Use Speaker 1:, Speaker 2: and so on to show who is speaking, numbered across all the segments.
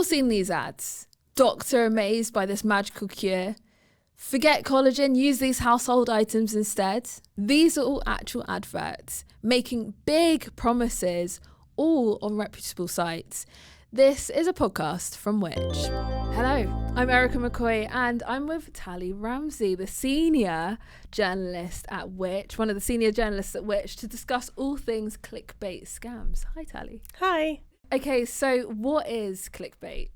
Speaker 1: all seen these ads. Doctor amazed by this magical cure. Forget collagen, use these household items instead. These are all actual adverts, making big promises, all on reputable sites. This is a podcast from Which. Hello, I'm Erica McCoy and I'm with Tali Ramsey, the senior journalist at Which, one of the senior journalists at Which, to discuss all things clickbait scams. Hi, Tali.
Speaker 2: Hi.
Speaker 1: Okay, so what is clickbait?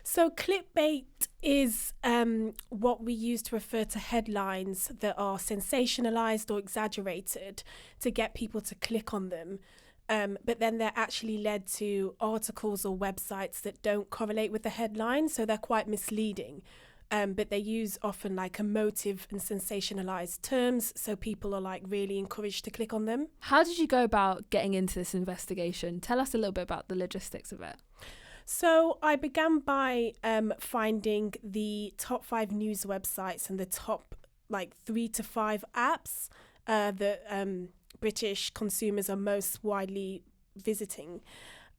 Speaker 2: So clickbait is what we use to refer to headlines that are sensationalized or exaggerated to get people to click on them. But then they're actually led to articles or websites that don't correlate with the headline, so they're quite misleading. But they use often like emotive and sensationalized terms, so people are like really encouraged to click on them.
Speaker 1: How did you go about getting into this investigation? Tell us a little bit about the logistics of it.
Speaker 2: So I began by finding the top 5 news websites and the top 3 to 5 apps that British consumers are most widely visiting.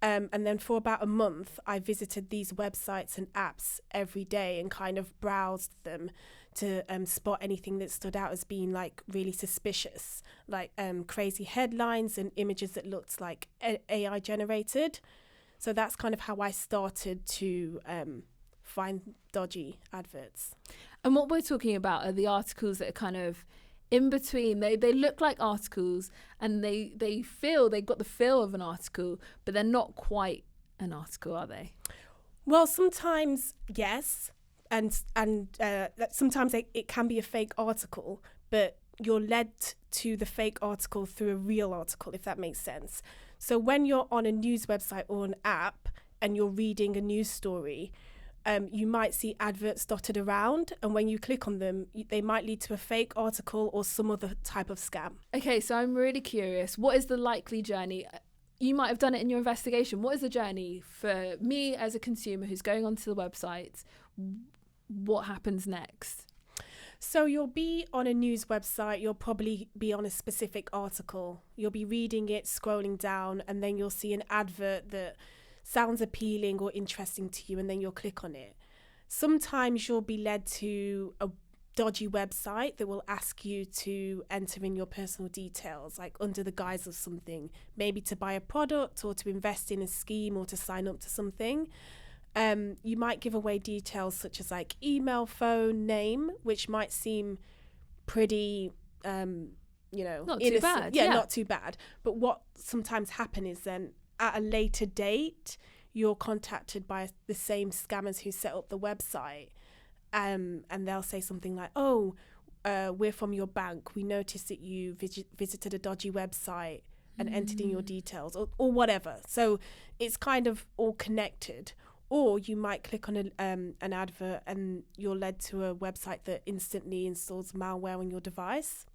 Speaker 2: And then for about a month, I visited these websites and apps every day and kind of browsed them to spot anything that stood out as being like really suspicious, like crazy headlines and images that looked like AI generated. So that's kind of how I started to find dodgy adverts.
Speaker 1: And what we're talking about are the articles that are kind of in between. They look like articles and they got the feel of an article, but they're not quite an article, are they?
Speaker 2: Well, sometimes yes, and sometimes it can be a fake article, but you're led to the fake article through a real article, if that makes sense. So when you're on a news website or an app and you're reading a news story, you might see adverts dotted around, and when you click on them, they might lead to a fake article or some other type of scam.
Speaker 1: Okay, so I'm really curious. What is the likely journey? You might have done it in your investigation. What is the journey for me as a consumer who's going onto the website? What happens next?
Speaker 2: So you'll be on a news website, you'll probably be on a specific article. You'll be reading it, scrolling down, and then you'll see an advert that sounds appealing or interesting to you, and then you'll click on it. Sometimes you'll be led to a dodgy website that will ask you to enter in your personal details, like under the guise of something, maybe to buy a product or to invest in a scheme or to sign up to something. You might give away details such as like email, phone, name, which might seem pretty,
Speaker 1: not too bad.
Speaker 2: Yeah, not too bad. But what sometimes happens is then at a later date, you're contacted by the same scammers who set up the website, and they'll say something like, "Oh, we're from your bank. We noticed that you visited a dodgy website and entered in your details," or whatever. So it's kind of all connected. Or you might click on an advert and you're led to a website that instantly installs malware on your device.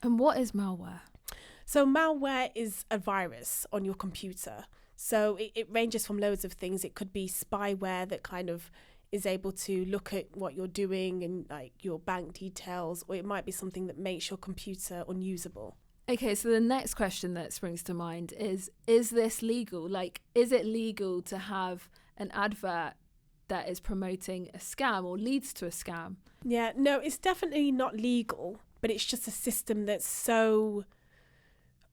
Speaker 1: And what is malware?
Speaker 2: So malware is a virus on your computer. So it ranges from loads of things. It could be spyware that kind of is able to look at what you're doing and like your bank details, or it might be something that makes your computer unusable.
Speaker 1: Okay, so the next question that springs to mind is this legal? Like, is it legal to have an advert that is promoting a scam or leads to a scam?
Speaker 2: Yeah, no, it's definitely not legal, but it's just a system that's so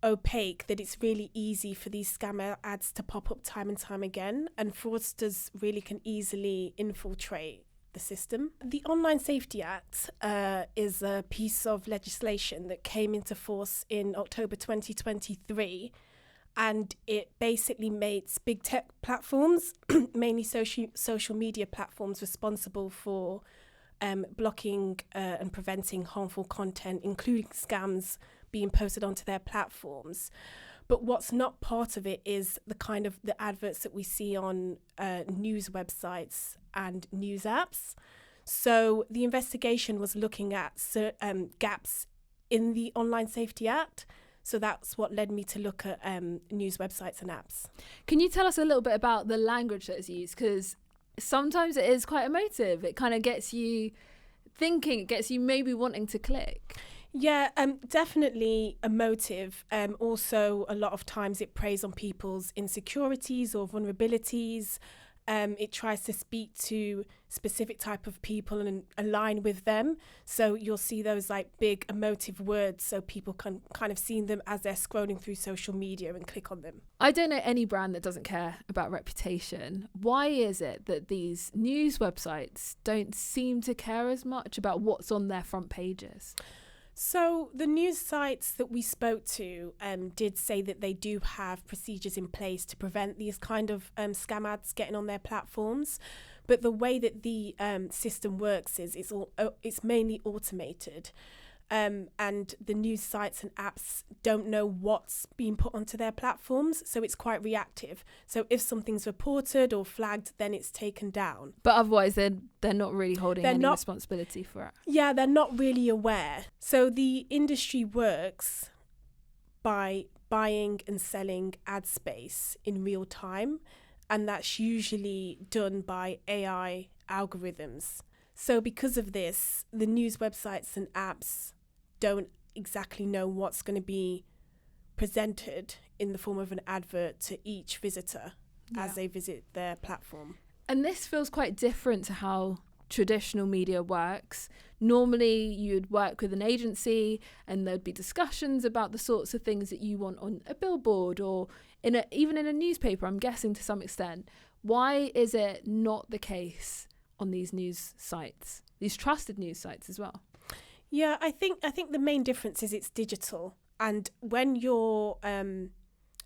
Speaker 2: opaque that it's really easy for these scammer ads to pop up time and time again, and fraudsters really can easily infiltrate the system. The Online Safety Act is a piece of legislation that came into force in October 2023, and it basically makes big tech platforms, mainly social media platforms, responsible for blocking and preventing harmful content, including scams being posted onto their platforms. But what's not part of it is the kind of the adverts that we see on news websites and news apps. So the investigation was looking at gaps in the Online Safety Act. So that's what led me to look at news websites and apps.
Speaker 1: Can you tell us a little bit about the language that is used? Because sometimes it is quite emotive. It kind of gets you thinking, it gets you maybe wanting to click.
Speaker 2: Yeah, definitely emotive. Also, a lot of times it preys on people's insecurities or vulnerabilities. It tries to speak to specific type of people and align with them. So you'll see those like big emotive words so people can kind of see them as they're scrolling through social media and click on them.
Speaker 1: I don't know any brand that doesn't care about reputation. Why is it that these news websites don't seem to care as much about what's on their front pages?
Speaker 2: So the news sites that we spoke to did say that they do have procedures in place to prevent these kind of scam ads getting on their platforms. But the way that the system works is it's mainly automated. And the news sites and apps don't know what's being put onto their platforms, so it's quite reactive. So if something's reported or flagged, then it's taken down.
Speaker 1: But otherwise, they're not really holding any responsibility for it.
Speaker 2: Yeah, they're not really aware. So the industry works by buying and selling ad space in real time, and that's usually done by AI algorithms. So because of this, the news websites and apps don't exactly know what's going to be presented in the form of an advert to each visitor as they visit their platform.
Speaker 1: And this feels quite different to how traditional media works. Normally, you'd work with an agency and there'd be discussions about the sorts of things that you want on a billboard or even in a newspaper, I'm guessing to some extent. Why is it not the case on these news sites, these trusted news sites as well?
Speaker 2: Yeah, I think the main difference is it's digital. And when you're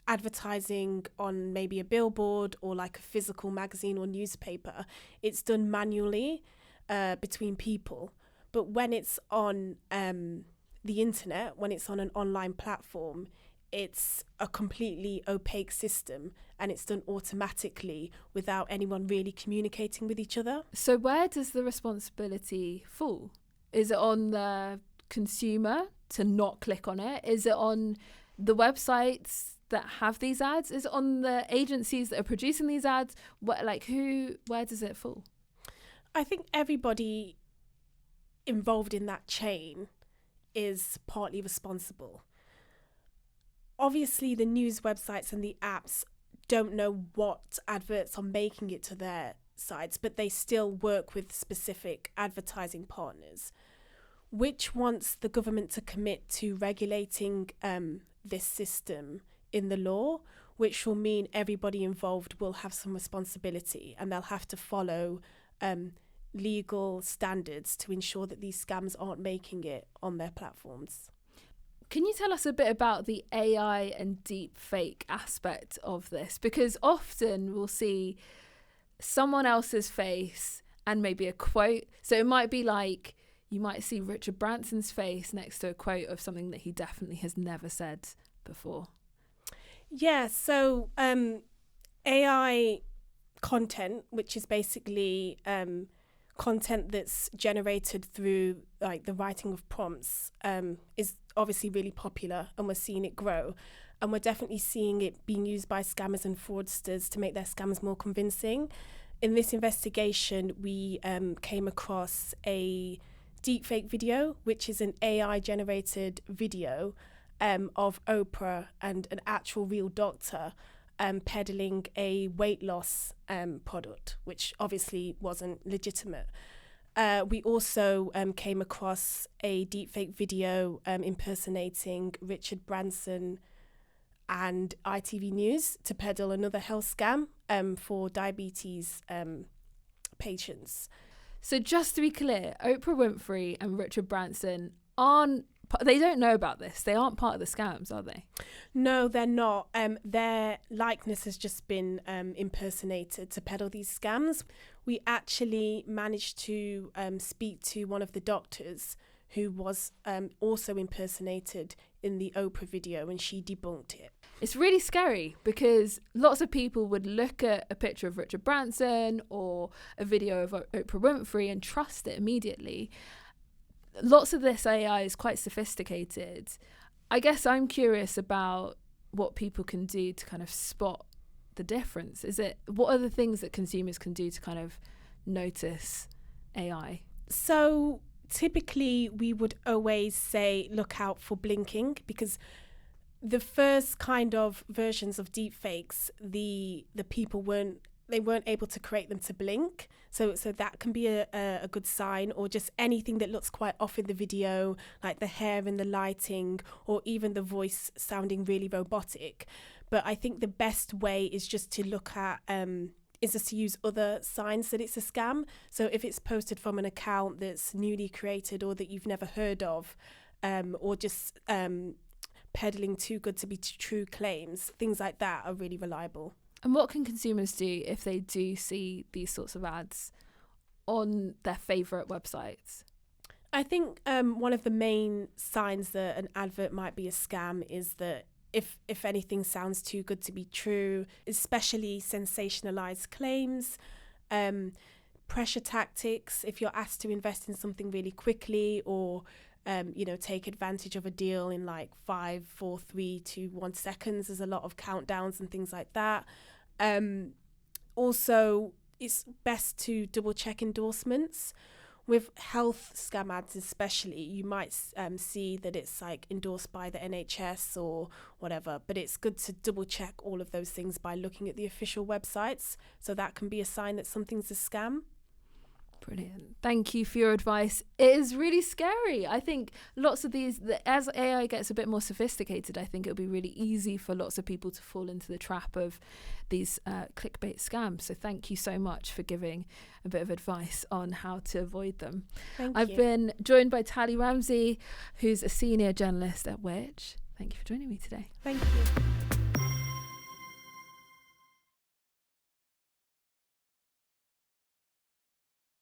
Speaker 2: advertising on maybe a billboard or like a physical magazine or newspaper, it's done manually between people. But when it's on the internet, when it's on an online platform, it's a completely opaque system and it's done automatically without anyone really communicating with each other.
Speaker 1: So where does the responsibility fall? Is it on the consumer to not click on it? Is it on the websites that have these ads? Is it on the agencies that are producing these ads? Where does it fall?
Speaker 2: I think everybody involved in that chain is partly responsible. Obviously, the news websites and the apps don't know what adverts are making it to their sites, but they still work with specific advertising partners, which wants the government to commit to regulating this system in the law, which will mean everybody involved will have some responsibility and they'll have to follow legal standards to ensure that these scams aren't making it on their platforms.
Speaker 1: Can you tell us a bit about the AI and deep fake aspect of this? Because often we'll see someone else's face and maybe a quote. So it might be like you might see Richard Branson's face next to a quote of something that he definitely has never said before.
Speaker 2: Yeah, so AI content, which is basically content that's generated through like the writing of prompts, is obviously really popular and we're seeing it grow. And we're definitely seeing it being used by scammers and fraudsters to make their scams more convincing. In this investigation, we came across a deepfake video, which is an AI-generated video of Oprah and an actual real doctor peddling a weight loss product, which obviously wasn't legitimate. We also came across a deepfake video impersonating Richard Branson and ITV News to peddle another health scam for diabetes patients.
Speaker 1: So just to be clear, Oprah Winfrey and Richard Branson they don't know about this. They aren't part of the scams, are they?
Speaker 2: No, they're not. Their likeness has just been impersonated to peddle these scams. We actually managed to speak to one of the doctors who was also impersonated in the Oprah video, and she debunked it.
Speaker 1: It's really scary because lots of people would look at a picture of Richard Branson or a video of Oprah Winfrey and trust it immediately. Lots of this AI is quite sophisticated. I guess I'm curious about what people can do to kind of spot the difference. What are the things that consumers can do to kind of notice AI?
Speaker 2: So typically we would always say look out for blinking, because the first kind of versions of deepfakes, the people weren't they weren't able to create them to blink. So that can be a good sign, or just anything that looks quite off in the video, like the hair and the lighting, or even the voice sounding really robotic. But I think the best way is just to look at, is just to use other signs that it's a scam. So if it's posted from an account that's newly created or that you've never heard of, or just peddling too good to be true claims, things like that are really reliable.
Speaker 1: And what can consumers do if they do see these sorts of ads on their favourite websites?
Speaker 2: I think one of the main signs that an advert might be a scam is that if anything sounds too good to be true, especially sensationalized claims, pressure tactics, if you're asked to invest in something really quickly, or take advantage of a deal in like 5, 4, 3, 2, 1 seconds. There's a lot of countdowns and things like that. Also, it's best to double check endorsements. With health scam ads especially, you might see that it's like endorsed by the NHS or whatever, but it's good to double check all of those things by looking at the official websites. So that can be a sign that something's a scam.
Speaker 1: Brilliant. Thank you for your advice. It is really scary. I think lots of these, as AI gets a bit more sophisticated, I think it'll be really easy for lots of people to fall into the trap of these clickbait scams. So thank you so much for giving a bit of advice on how to avoid them. I've been joined by Tali Ramsey, who's a senior journalist at Which. Thank you for joining me today.
Speaker 2: Thank you.